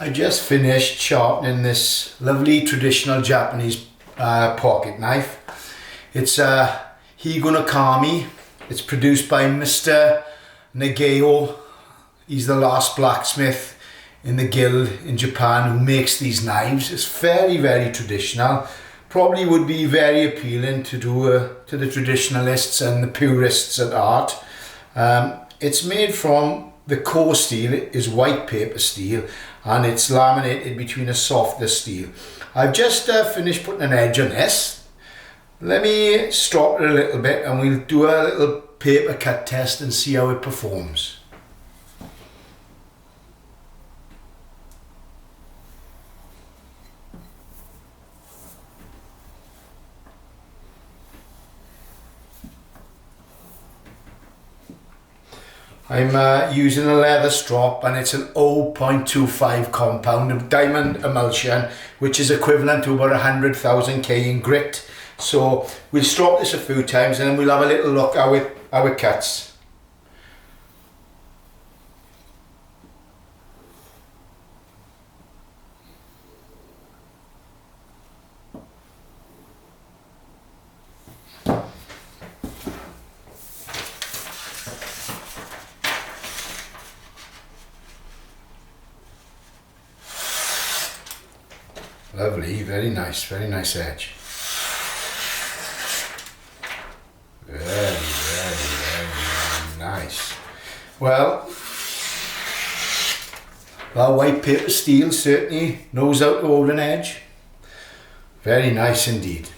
I just finished sharpening this lovely traditional Japanese pocket knife. It's a Higonokami. It's produced by Mr. Nagao. He's the last blacksmith in the guild in Japan who makes these knives. It's very traditional. Probably would be very appealing to the traditionalists and the purists at art. It's made from the core steel is white paper steel, and it's laminated between a softer steel. I've just finished putting an edge on this. Let me strop it a little bit and we'll do a little paper cut test and see how it performs. I'm using a leather strop, and it's an 0.25 compound of diamond emulsion, which is equivalent to about 100,000 K in grit. So we'll strop this a few times and then we'll have a little look how it cuts. Lovely, very nice edge. Very nice. Well, that white paper steel certainly knows how to hold an edge. Very nice indeed.